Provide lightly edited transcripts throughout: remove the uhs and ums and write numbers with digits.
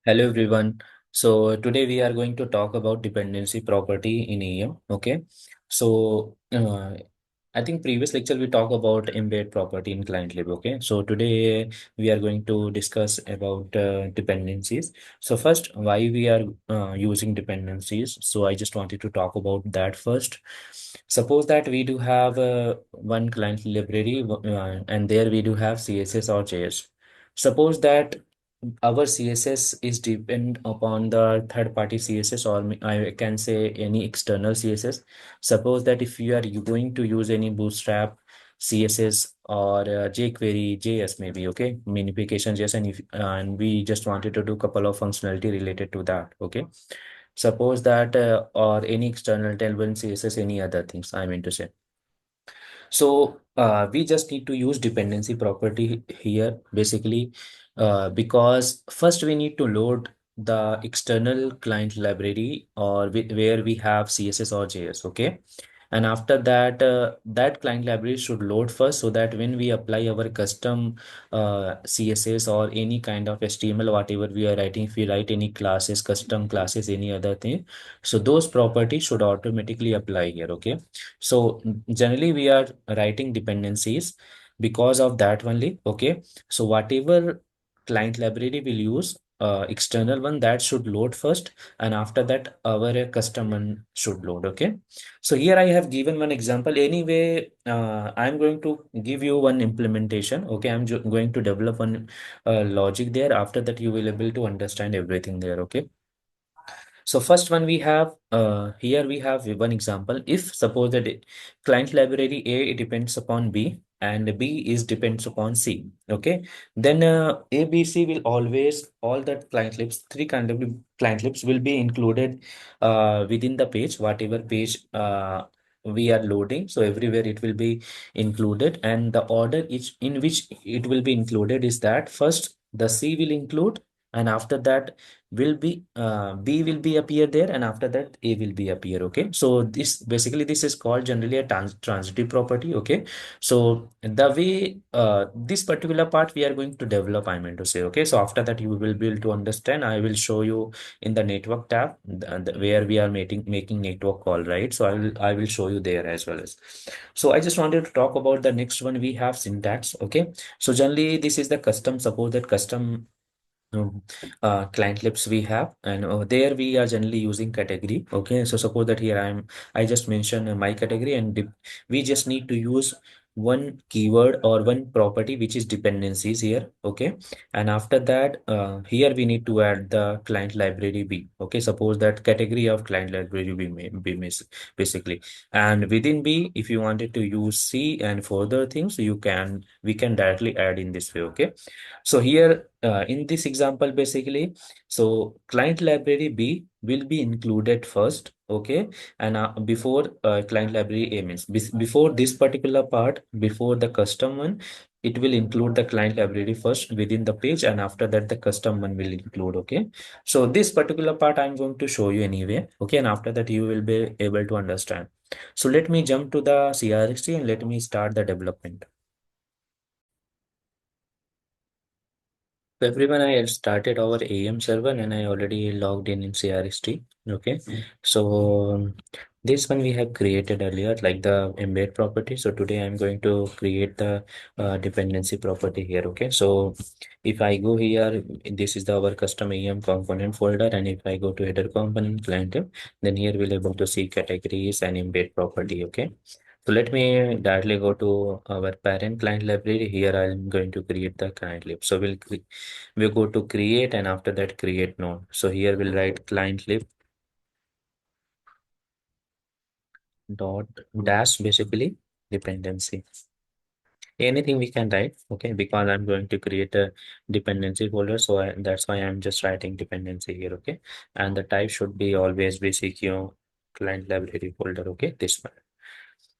Hello everyone. So today we are going to talk about dependency property in AEM. Okay. So I think previous lecture we talked about embed property in ClientLib. Okay. So today we are going to discuss about dependencies. So first, why we are using dependencies. So I just wanted to talk about that first. Suppose that we do have one client library and there we do have CSS or JS. Suppose that our CSS is depend upon the third party CSS, or I can say any external CSS. Suppose that if you are going to use any bootstrap CSS or jQuery JS maybe, okay, minification JS, and we just wanted to do couple of functionality related to that, okay. Suppose that or any external tailwind CSS, any other things I mean to say. So we just need to use dependency property here basically because first we need to load the external client library or where we have CSS or JS, okay? And after that, that client library should load first so that when we apply our custom CSS or any kind of HTML, whatever we are writing, if we write any classes, custom classes, any other thing, so those properties should automatically apply here, okay? So generally we are writing dependencies because of that only. Okay. So whatever client library will use, external one that should load first, and after that our custom one should load. Okay. So here I have given one example. Anyway, I'm going to give you one implementation. Okay. Going to develop one logic there. After that, you will able to understand everything there. Okay. So first one we have here we have one example. If suppose that client library A depends upon B and B is depends upon C. Okay, then A, B, C will always all the client libs, three kind of client libs will be included within the page, whatever page we are loading. So everywhere it will be included, and the order each in which it will be included is that first the C will include, and after that will be B will be appear there, and after that A will be appear. Okay, so this basically this is called generally a transitive property. Okay, so the way this particular part we are going to develop, I mean to say. Okay, so after that you will be able to understand. I will show you in the network tab where we are making network call, right? So I will show you there as well as. So I just wanted to talk about the next one. We have syntax. Okay, so generally this is the custom. Suppose that custom client lips we have, and there we are generally using category. Okay, so suppose that here I just mentioned my category, and we just need to use one keyword or one property which is dependencies here. Okay, and after that here we need to add the client library B. Okay, suppose that category of client library B may be basically, and within B if you wanted to use C and further things, we can directly add in this way. Okay, so here in this example, basically, so client library B will be included first, okay, and before client library A means before this particular part, before the custom one, it will include the client library first within the page, and after that the custom one will include. Okay, so this particular part I'm going to show you anyway. Okay, and after that you will be able to understand. So let me jump to the CRXT and let me start the development. So everyone, I had started our AEM server and I already logged in CRST. Okay. So this one we have created earlier, like the embed property. So today I'm going to create the dependency property here. Okay. So if I go here, this is our custom AEM component folder. And if I go to header component client, then here we'll able to see categories and embed property. Okay. So let me directly go to our parent client library. Here I'm going to create the client lib. So we'll go to create, and after that create node. So here we'll write client lib dot dash basically dependency. Anything we can write, okay, because I'm going to create a dependency folder. So that's why I'm just writing dependency here. Okay, and the type should be always be CQ client library folder. Okay, this one.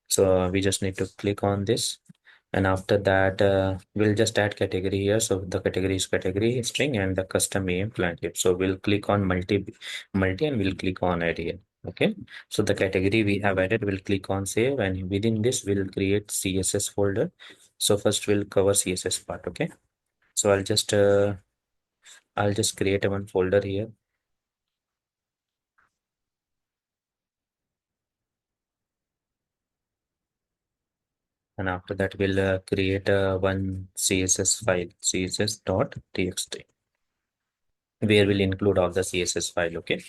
So we just need to click on this, and after that we'll just add category here. So the category is category string and the custom AEM client here. So we'll click on multi and we'll click on add here. Okay, so the category we have added, we'll click on save, and within this we'll create CSS folder. So first we'll cover CSS part. Okay, so I'll just I'll just create a one folder here. And after that, we'll create a one CSS file, css.txt, where we'll include all the CSS file. Okay.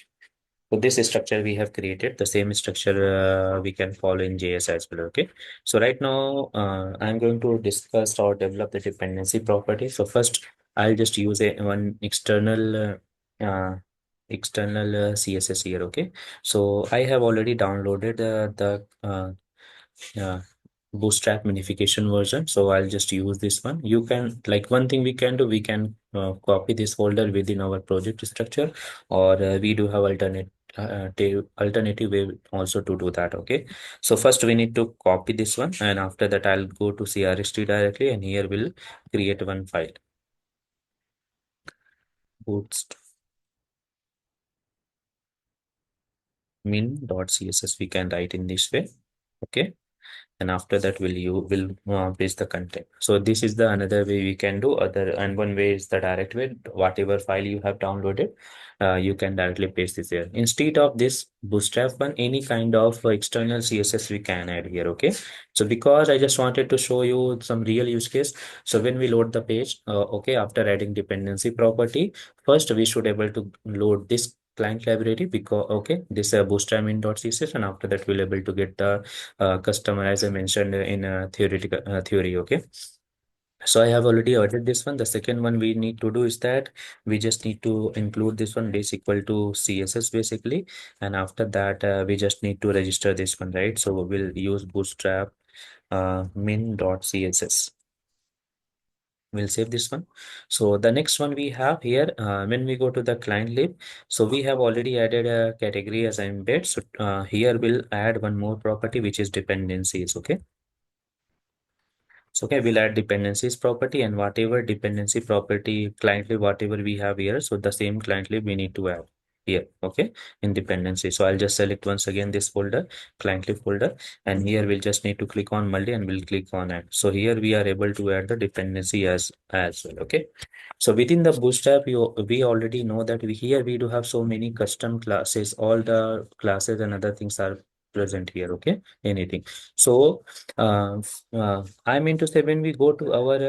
So this structure we have created, the same structure we can follow in JS as well. Okay. So right now, I'm going to discuss or develop the dependency property. So first, I'll just use a one external CSS here. Okay. So I have already downloaded the uh, bootstrap minification version, so I'll just use this one. You can, like, one thing we can do, we can copy this folder within our project structure, or we do have alternative way also to do that. Okay, so first we need to copy this one, and after that I'll go to crst directly, and here we'll create one file, bootstrap min.css, we can write in this way. Okay, and after that will paste the content. So this is the another way we can do other, and one way is the direct way. Whatever file you have downloaded, you can directly paste this here instead of this bootstrap one. Any kind of external css we can add here. Okay, so because I just wanted to show you some real use case, so when we load the page, okay, after adding dependency property, first we should able to load this client library, because okay, this bootstrap in.css, and after that we'll able to get the customer, as I mentioned in theoretical theory. Okay, so I have already added this one. The second one we need to do is that we just need to include this one base equal to css basically, and after that we just need to register this one, right? So we'll use bootstrap min.css. We'll save this one. So the next one we have here, when we go to the client lib, so we have already added a category as embed. So here we'll add one more property, which is dependencies. Okay, so okay, we'll add dependencies property, and whatever dependency property cliently, whatever we have here, so the same cliently we need to add here. Okay, in dependency. So I'll just select once again this folder, cliently folder, and here we'll just need to click on multi, and we'll click on add. So here we are able to add the dependency as well. Okay, so within the bootstrap, we already know that here we do have so many custom classes. All the classes and other things are present here. Okay, anything. So uh, I mean to say, when we go to our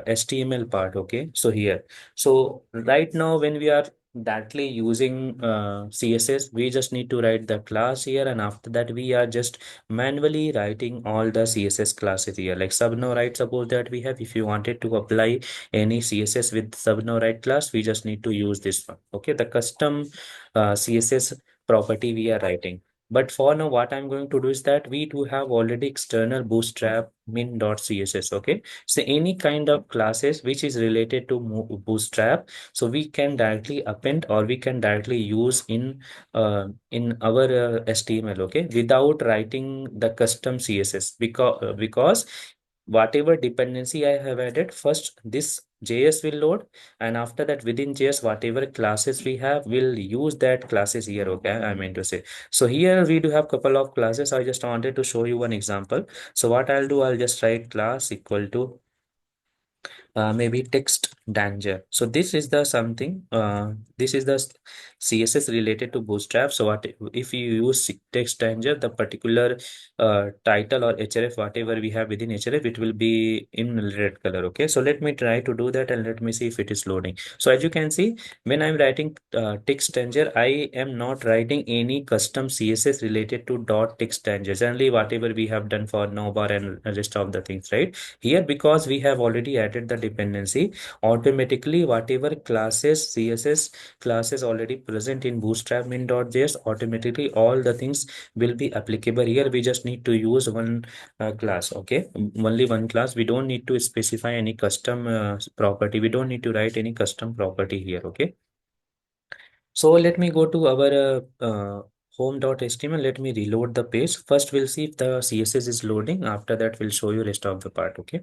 HTML part, okay, so here, so right now when we are directly using CSS, we just need to write the class here, and after that we are just manually writing all the CSS classes here. Like subno, right? Suppose that we have, if you wanted to apply any CSS with subno right class, we just need to use this one. Okay, the custom CSS property we are writing. But for now, what I'm going to do is that we do have already external bootstrap min.css. Okay, so any kind of classes which is related to bootstrap, so we can directly append, or we can directly use in our HTML. Okay, without writing the custom CSS, because whatever dependency I have added, first this JS will load, and after that within JS, whatever classes we have, we'll use that classes here. Okay, I mean to say, so here we do have couple of classes. I just wanted to show you one example. So what I'll do, I'll just write class equal to maybe text danger. So this is the something, this is the CSS related to bootstrap. So what if you use text danger, the particular title or href, whatever we have within href, it will be in red color. Okay, so let me try to do that, and let me see if it is loading. So as you can see, when I'm writing text danger, I am not writing any custom CSS related to dot text danger. Generally whatever we have done for navbar and rest of the things, right? Here, because we have already added the dependency, automatically whatever classes, CSS classes already present in bootstrap min.js, automatically all the things will be applicable here. We just need to use one class. Okay, only one class. We don't need to specify any custom property. We don't need to write any custom property here. Okay, so let me go to our home.html. Let me reload the page. First we'll see if the CSS is loading. After that we'll show you rest of the part. Okay,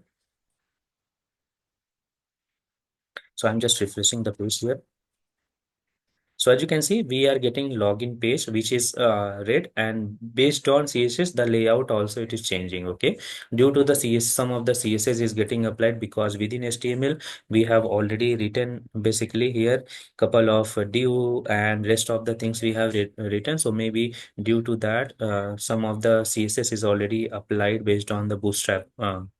so I'm just refreshing the page here. So as you can see, we are getting login page, which is red, and based on CSS, the layout also it is changing. Okay, due to the CS, some of the CSS is getting applied because within HTML we have already written basically here couple of div and rest of the things we have written. So maybe due to that, some of the CSS is already applied based on the bootstrap.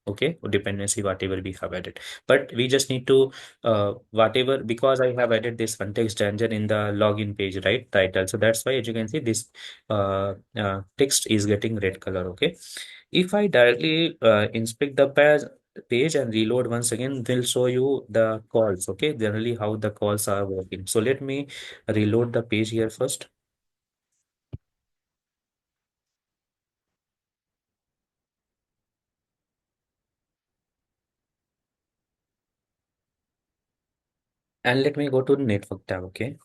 Okay, dependency whatever we have added, but we just need to whatever, because I have added this context engine in the login page, right, title. So that's why, as you can see, this text is getting red color. Okay, if I directly inspect the page and reload once again, will show you the calls. Okay, generally how the calls are working. So let me reload the page here first. And let me go to network tab. Okay,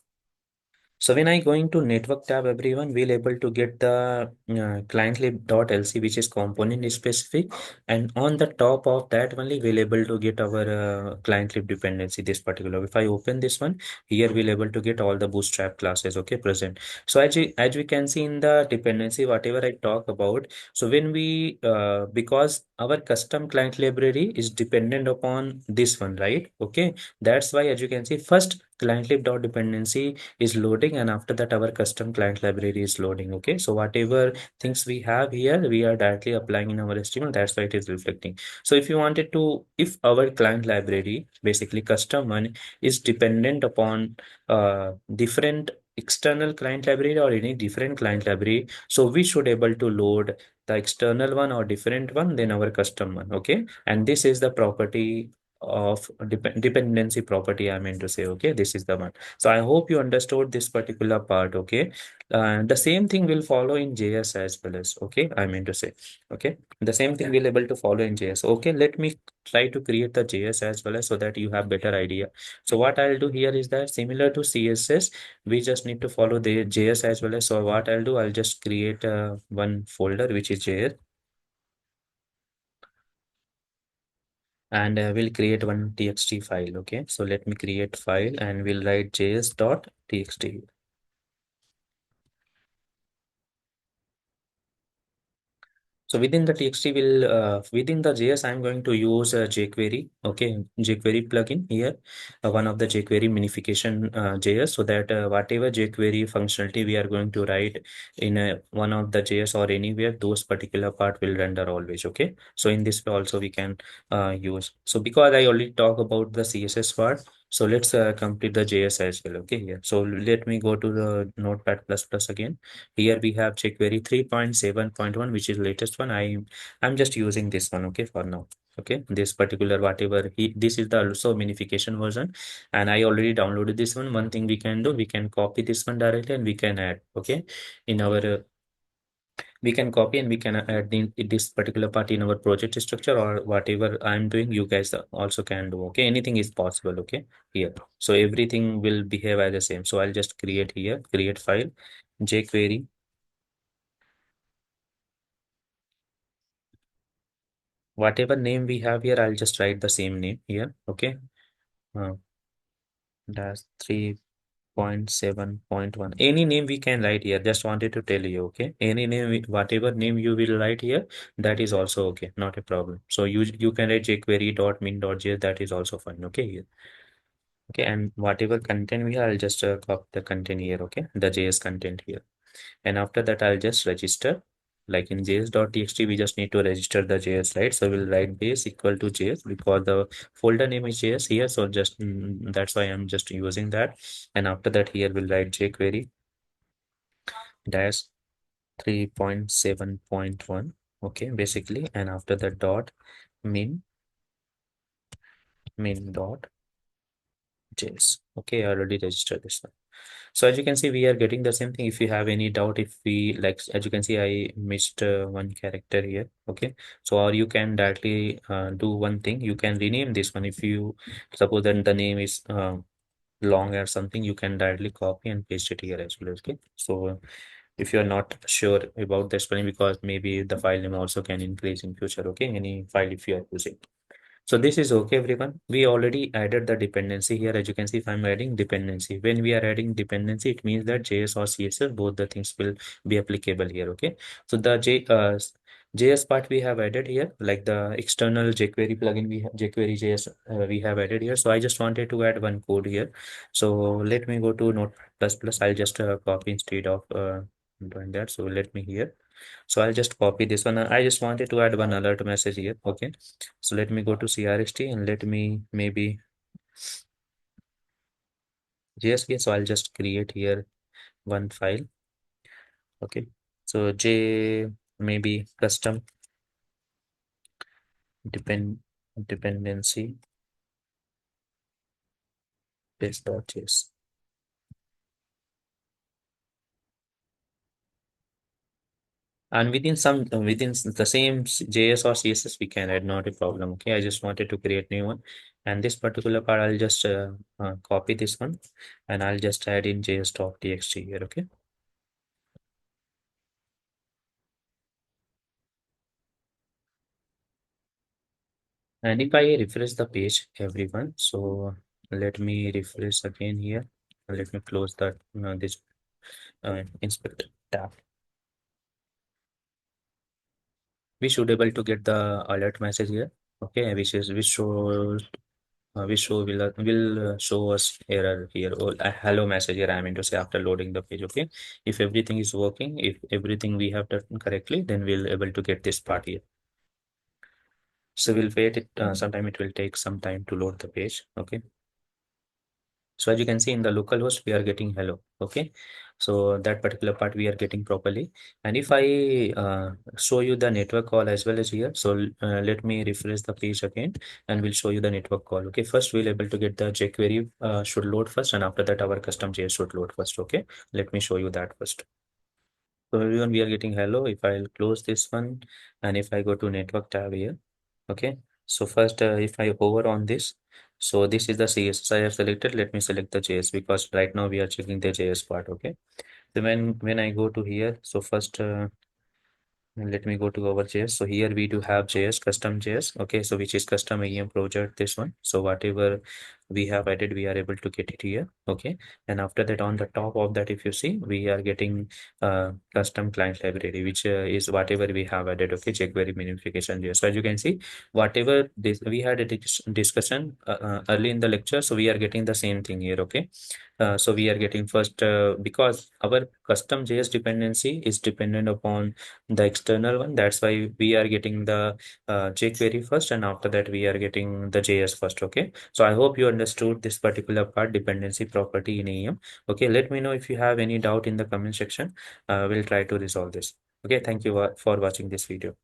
so when I go into network tab, everyone will able to get the clientlib.lc, which is component specific, and on the top of that only we'll able to get our clientlib dependency. This particular, if I open this one here, we'll able to get all the bootstrap classes. Okay, present. So as we can see in the dependency, whatever I talk about. So when we because our custom client library is dependent upon this one, right? Okay, that's why, as you can see, first clientlib.dependency is loading, and after that our custom client library is loading. Okay, so whatever things we have here, we are directly applying in our HTML. That's why it is reflecting. So if you wanted to, if our client library, basically custom one, is dependent upon different external client library or any different client library, so we should able to load the external one or different one than our custom one. Okay, and this is the property of dependency property, I mean to say. Okay, this is the one. So I hope you understood this particular part. Okay, the same thing will follow in JS as well as. Okay, I mean to say. Okay, the same thing will able to follow in JS. Okay, let me try to create the JS as well as, so that you have better idea. So what I'll do here is that similar to CSS, we just need to follow the JS as well as. So what I'll do, I'll just create one folder which is JS, and we'll create one txt file. Okay, so let me create file and we'll write js.txt. So within the TXT will within the JS, I'm going to use jQuery. Okay, jQuery plugin here, one of the jQuery minification JS, so that whatever jQuery functionality we are going to write in one of the JS or anywhere, those particular part will render always. Okay, so in this way also we can use. So because I already talk about the CSS part, so let's complete the JS as well. Okay, here. So let me go to the Notepad++ again. Here we have jQuery 3.7.1, which is latest one. I'm just using this one. Okay, for now. Okay, this particular whatever this is the also minification version, and I already downloaded this one. One thing we can do, we can copy this one directly and we can add. Okay, in our we can copy and we can add this particular part in our project structure, or whatever I'm doing, you guys also can do. Okay, anything is possible. Okay, here. So everything will behave as the same. So I'll just create here, create file, jQuery. Whatever name we have here, I'll just write the same name here. Okay. Uh, dash 3.7.1. Any name we can write here. Just wanted to tell you. Okay. Any name, whatever name you will write here, that is also okay. Not a problem. So you can write jQuery.min.js. That is also fine. Okay. Here. Okay. And whatever content we have, I'll just copy the content here. Okay. The JS content here. And after that, I'll just register. Like in js.txt, we just need to register the JS, right? So we'll write base equal to JS because the folder name is JS here. So just that's why I'm just using that. And after that, here we'll write jQuery dash 3.7.1. Okay, basically. And after that, dot min dot JS. Okay, I already registered this one. So as you can see, we are getting the same thing. If you have any doubt, if we like, as you can see, I missed one character here. Okay, so or you can directly do one thing. You can rename this one. If you suppose that the name is long or something, you can directly copy and paste it here as well. Okay, so if you are not sure about the spelling, because maybe the file name also can increase in future. Okay, any file if you are using. So this is okay, everyone. We already added the dependency here. As you can see, if I'm adding dependency, when we are adding dependency, it means that JS or CSS, both the things will be applicable here. Okay. So the JS part we have added here, like the external jQuery plugin, we have jQuery JS we have added here. So I just wanted to add one code here. So let me go to Notepad++. I'll just copy instead of doing that. So let me here. So I'll just copy this one. I just wanted to add one alert message here. Okay. So let me go to CRST and let me maybe JSK. So I'll just create here one file. Okay. So maybe custom depend dependency test.js. And within the same JS or CSS we can add, not a problem. Okay. I just wanted to create new one. And this particular part, I'll just copy this one and I'll just add in js.txt here. Okay. And if I refresh the page, everyone, so let me refresh again here. Let me close that this inspect tab. We should able to get the alert message here. Okay, which will show us error here or a hello message here. I mean to say after loading the page. Okay, if everything is working, if everything we have done correctly, then we'll able to get this part here. So we'll wait it. Sometime it will take some time to load the page. Okay. So as you can see in the localhost, we are getting hello. Okay. So that particular part we are getting properly. And if I show you the network call as well as here, so let me refresh the page again and we'll show you the network call. Okay. First, we'll able to get the jQuery should load first, and after that, our custom JS should load first. Okay. Let me show you that first. So everyone, we are getting hello. If I'll close this one and if I go to network tab here, okay. So first, if I hover on this, so this is the CSS I have selected. Let me select the JS because right now we are checking the JS part. Okay. So when I go to here, so first and let me go to our JS. So here we do have JS, custom JS. Okay, so which is custom AEM project, this one. So whatever we have added, we are able to get it here. Okay, and after that, on the top of that, if you see, we are getting custom client library, which is whatever we have added. Okay, jQuery minification JS. So as you can see, whatever this we had a discussion early in the lecture, so we are getting the same thing here. Okay, so we are getting first because our custom JS dependency is dependent upon the external one. That's why we are getting the jQuery first, and after that we are getting the JS first. Okay, so I hope you understood this particular part, dependency property in AEM. Okay, let me know if you have any doubt in the comment section. We'll try to resolve this. Okay, thank you for watching this video.